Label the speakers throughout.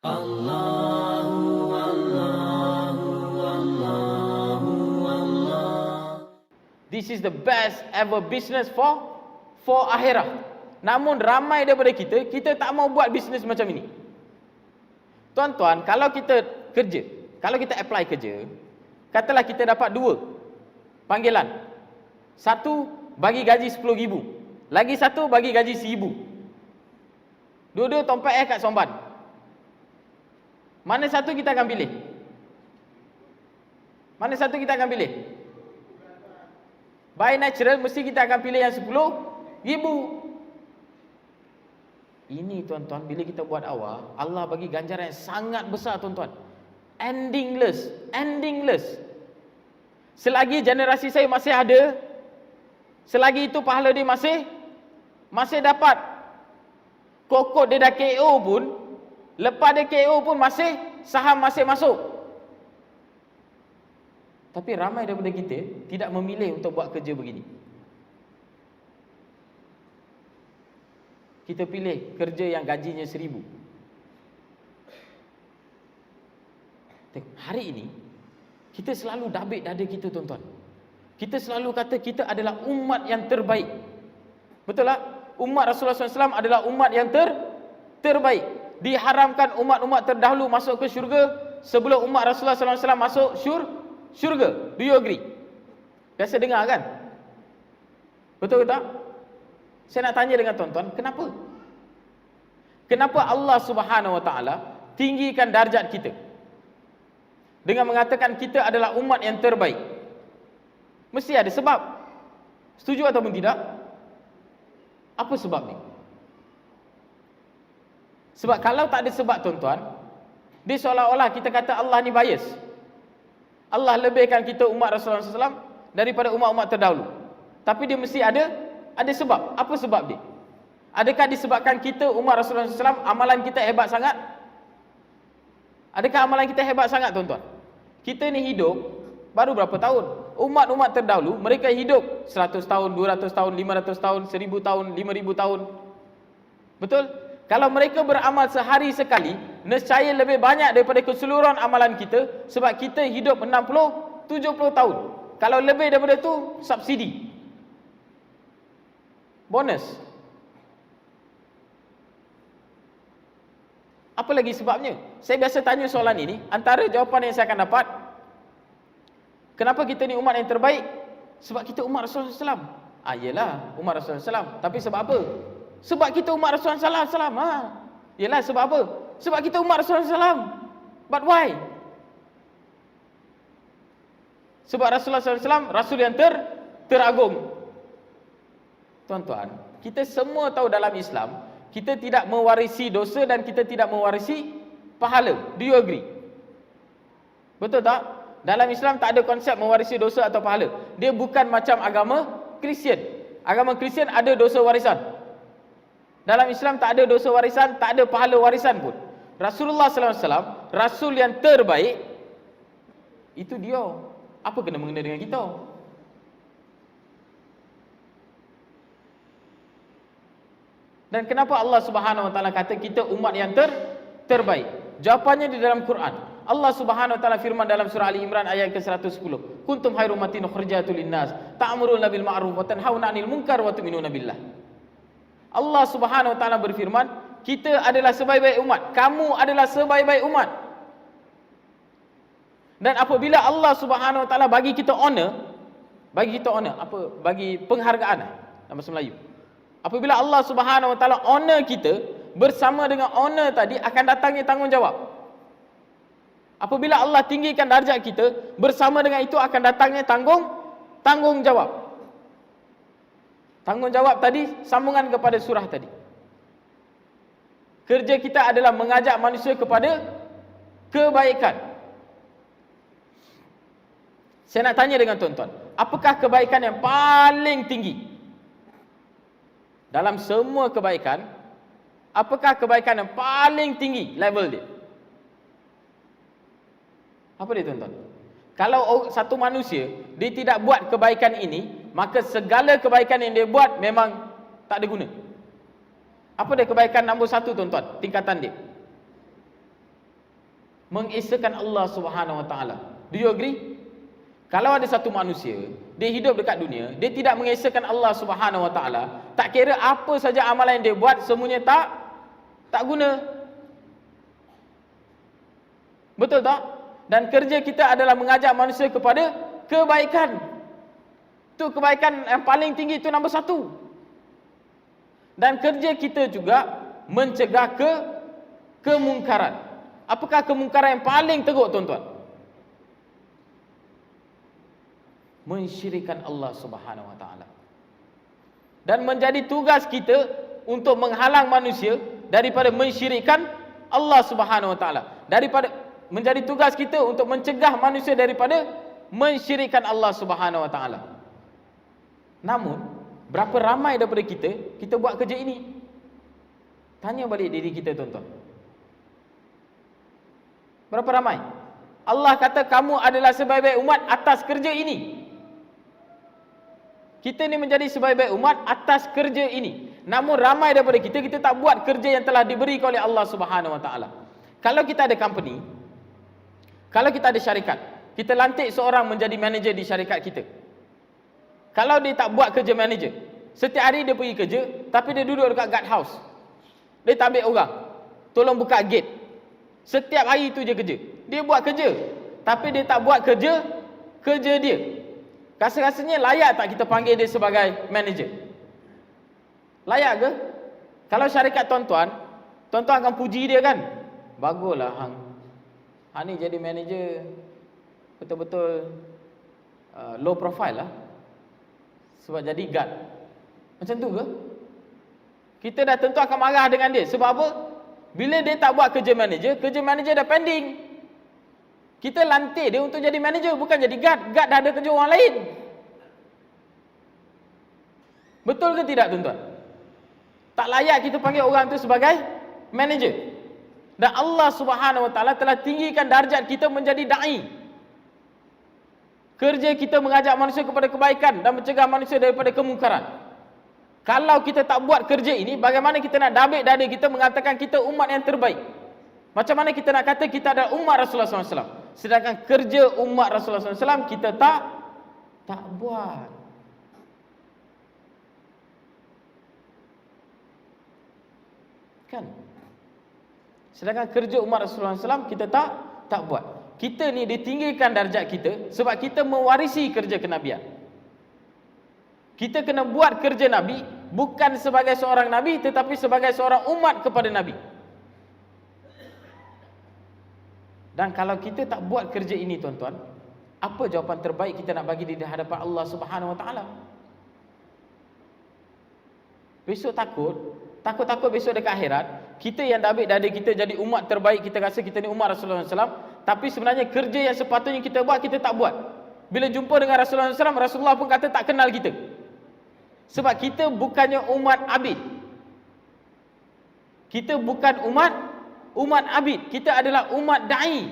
Speaker 1: Allahu Allahu Allahu Allah.
Speaker 2: This is the best ever business for akhirah. Namun ramai daripada kita tak mau buat bisnes macam ini. Tuan-tuan, kalau kita kerja, kalau kita apply kerja, katalah kita dapat 2 panggilan. Satu bagi gaji 10,000, lagi satu bagi gaji 1,000. Dua-dua tompat kat Somban. Mana satu kita akan pilih? Mana satu kita akan pilih? By natural mesti kita akan pilih yang 10,000. Ini tuan-tuan, bila kita buat awal, Allah bagi ganjaran yang sangat besar tuan-tuan. Endingless. Selagi generasi saya masih ada, selagi itu pahala dia masih dapat. Kokot dia dah KO pun, lepas dia KO pun saham masih masuk. Tapi ramai daripada kita tidak memilih untuk buat kerja begini. Kita pilih kerja yang gajinya 1,000. Hari ini kita selalu dabik dada kita tuan-tuan. Kita selalu kata kita adalah umat yang terbaik. Betul tak? Umat Rasulullah SAW adalah umat yang terbaik. Diharamkan umat-umat terdahulu masuk ke syurga sebelum umat Rasulullah SAW masuk syurga. Do you agree? Biasa dengar kan? Betul ke tak? Saya nak tanya dengan tuan-tuan, kenapa? Kenapa Allah Subhanahu Wa Taala tinggikan darjat kita dengan mengatakan kita adalah umat yang terbaik? Mesti ada sebab. Setuju ataupun tidak? Apa sebab ni? Sebab kalau tak ada sebab tuan-tuan, dia seolah-olah kita kata Allah ni bias. Allah lebihkan kita umat Rasulullah SAW daripada umat-umat terdahulu. Tapi dia mesti ada sebab. Apa sebab dia? Adakah disebabkan kita umat Rasulullah SAW amalan kita hebat sangat? Adakah amalan kita hebat sangat tuan-tuan? Kita ni hidup baru berapa tahun? Umat-umat terdahulu mereka hidup 100 tahun, 200 tahun, 500 tahun, 1,000 tahun, 5,000 tahun. Betul? Kalau mereka beramal sehari sekali, nescaya lebih banyak daripada keseluruhan amalan kita, sebab kita hidup 60, 70 tahun. Kalau lebih daripada tu, subsidi, bonus. Apa lagi sebabnya? Saya biasa tanya soalan ini, antara jawapan yang saya akan dapat, kenapa kita ni umat yang terbaik? Sebab kita umat Rasulullah SAW. Yelah, umat Rasulullah SAW. Tapi sebab apa? Sebab kita umat Rasulullah SAW. Yelah, sebab apa? Sebab kita umat Rasulullah SAW. But why? Sebab Rasulullah SAW Rasul yang teragung. Tuan-tuan, kita semua tahu dalam Islam, kita tidak mewarisi dosa dan kita tidak mewarisi pahala. Do you agree? Betul tak? Dalam Islam tak ada konsep mewarisi dosa atau pahala. Dia bukan macam agama Kristian. Agama Kristian ada dosa warisan. Dalam Islam tak ada dosa warisan, tak ada pahala warisan pun. Rasulullah SAW, Rasul yang terbaik, itu dia. Apa kena mengena dengan kita? Dan kenapa Allah Subhanahu Wa Taala kata kita umat yang terbaik? Jawapannya di dalam Quran. Allah Subhanahu Wa Taala firman dalam surah Ali Imran ayat ke-110. Kuntum khairu ummatin ukhrijat lin-nas, ta'muruna bil ma'ruf wa tanhauna 'anil munkar wa tu'minuna billah. Allah Subhanahu Wa Taala berfirman, kita adalah sebaik-baik umat, kamu adalah sebaik-baik umat. Dan apabila Allah Subhanahu Wa Taala bagi kita honor, bagi penghargaan dalam bahasa Melayu. Apabila Allah Subhanahu Wa Taala honor kita, bersama dengan honor tadi akan datangnya tanggungjawab. Apabila Allah tinggikan darjat kita, bersama dengan itu akan datangnya tanggungjawab. Tanggungjawab tadi sambungan kepada surah tadi. Kerja kita adalah mengajak manusia kepada kebaikan. Saya nak tanya dengan tuan-tuan, apakah kebaikan yang paling tinggi? Dalam semua kebaikan, apakah kebaikan yang paling tinggi level dia? Apa dia tuan-tuan? Kalau satu manusia, dia tidak buat kebaikan ini, maka segala kebaikan yang dia buat memang tak ada guna. Apa dia kebaikan nombor 1 tuan-tuan? Tingkatan dia. mengesakan Allah Subhanahu Wa Taala. Do you agree? Kalau ada satu manusia, dia hidup dekat dunia, dia tidak mengesakan Allah Subhanahu Wa Taala, tak kira apa saja amalan yang dia buat, semuanya tak guna. Betul tak? Dan kerja kita adalah mengajak manusia kepada kebaikan. Itu kebaikan yang paling tinggi, itu nombor satu. Dan kerja kita juga mencegah kemungkaran. Apakah kemungkaran yang paling teruk, tuan-tuan? Mensyirikkan Allah Subhanahu Wa Taala. Dan menjadi tugas kita untuk menghalang manusia daripada mensyirikkan Allah Subhanahu Wa Taala. Menjadi tugas kita untuk mencegah manusia daripada mensyirikkan Allah Subhanahu Wa Taala. Namun, berapa ramai daripada kita buat kerja ini? Tanya balik diri kita, tuan-tuan. Berapa ramai? Allah kata kamu adalah sebaik-baik umat atas kerja ini. Kita ni menjadi sebaik-baik umat atas kerja ini. Namun ramai daripada kita tak buat kerja yang telah diberi oleh Allah Subhanahu Wa Taala. Kalau kita ada company, kalau kita ada syarikat, kita lantik seorang menjadi manager di syarikat kita. Kalau dia tak buat kerja manager, setiap hari dia pergi kerja, tapi dia duduk dekat guard house. Dia tak ambil orang, tolong buka gate. Setiap hari itu je kerja. Dia buat kerja, tapi dia tak buat kerja dia. Rasa-rasanya layak tak kita panggil dia sebagai manager? Layak ke? Kalau syarikat tuan-tuan akan puji dia kan? Baguslah hang ni jadi manager, betul-betul low profile lah, sebab jadi guard. Macam tu ke? Kita dah tentu akan marah dengan dia. Sebab apa? Bila dia tak buat kerja manager dah pending. Kita lantik dia untuk jadi manager, bukan jadi guard. Guard dah ada kerja orang lain. Betul ke tidak, tuan-tuan? Tak layak kita panggil orang tu sebagai manager. Dan Allah Subhanahu Wa Taala telah tinggikan darjat kita menjadi da'i. Kerja kita mengajak manusia kepada kebaikan dan mencegah manusia daripada kemungkaran. Kalau kita tak buat kerja ini, bagaimana kita nak dabik dada kita mengatakan kita umat yang terbaik? Macam mana kita nak kata kita adalah umat Rasulullah SAW? Sedangkan kerja umat Rasulullah SAW kita tak buat. Kan? Sedangkan kerja umat Rasulullah SAW kita tak buat. Kita ni ditinggikan darjat kita sebab kita mewarisi kerja kenabian. Kita kena buat kerja Nabi bukan sebagai seorang Nabi, tetapi sebagai seorang umat kepada Nabi. Dan kalau kita tak buat kerja ini, tuan-tuan, apa jawapan terbaik kita nak bagi di hadapan Allah Subhanahu Wa Taala? Besok takut besok dekat akhirat, kita yang dah ambil dada kita jadi umat terbaik, kita rasa kita ni umat Rasulullah SAW, tapi sebenarnya kerja yang sepatutnya kita buat, kita tak buat. Bila jumpa dengan Rasulullah SAW, Rasulullah pun kata tak kenal kita. Sebab kita bukannya umat abid. Kita bukan umat abid. Kita adalah umat da'i.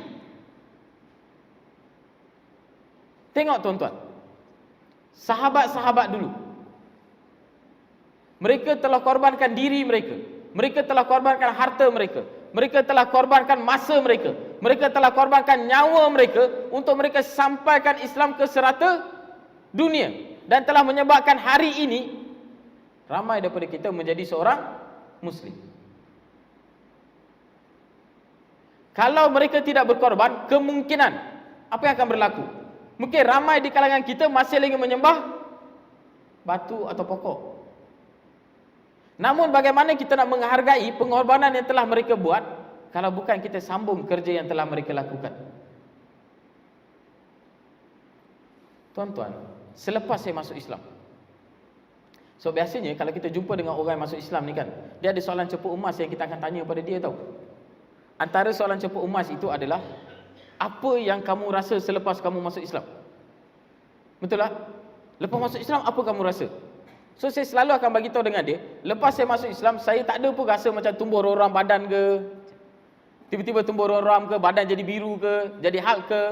Speaker 2: Tengok, tuan-tuan, sahabat-sahabat dulu, mereka telah korbankan diri mereka. Mereka telah korbankan harta mereka. Mereka telah korbankan masa mereka. Mereka telah korbankan nyawa mereka untuk mereka sampaikan Islam ke serata dunia. Dan telah menyebabkan hari ini ramai daripada kita menjadi seorang Muslim. Kalau mereka tidak berkorban, kemungkinan apa yang akan berlaku? Mungkin ramai di kalangan kita masih lagi menyembah batu atau pokok. Namun bagaimana kita nak menghargai pengorbanan yang telah mereka buat kalau bukan kita sambung kerja yang telah mereka lakukan? Tuan-tuan, selepas saya masuk Islam, so biasanya kalau kita jumpa dengan orang yang masuk Islam ni kan, dia ada soalan cepu emas yang kita akan tanya pada dia tau. Antara soalan cepu emas itu adalah, apa yang kamu rasa selepas kamu masuk Islam? Betul tak? Lepas masuk Islam, apa kamu rasa? So saya selalu akan bagi tahu dengan dia, lepas saya masuk Islam, saya tak ada pun rasa macam tumbuh roram badan ke, tiba-tiba tumbuh roram ke, badan jadi biru ke, jadi Hulk ke,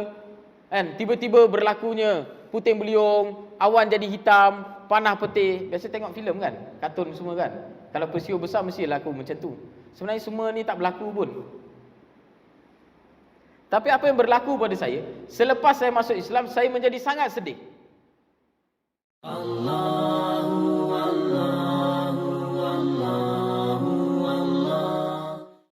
Speaker 2: kan? Tiba-tiba berlakunya puting beliung, awan jadi hitam, panah putih. Biasa tengok filem kan, kartun semua kan. Kalau peristiwa besar mesti laku macam tu. Sebenarnya semua ni tak berlaku pun. Tapi apa yang berlaku pada saya, selepas saya masuk Islam, saya menjadi sangat sedih.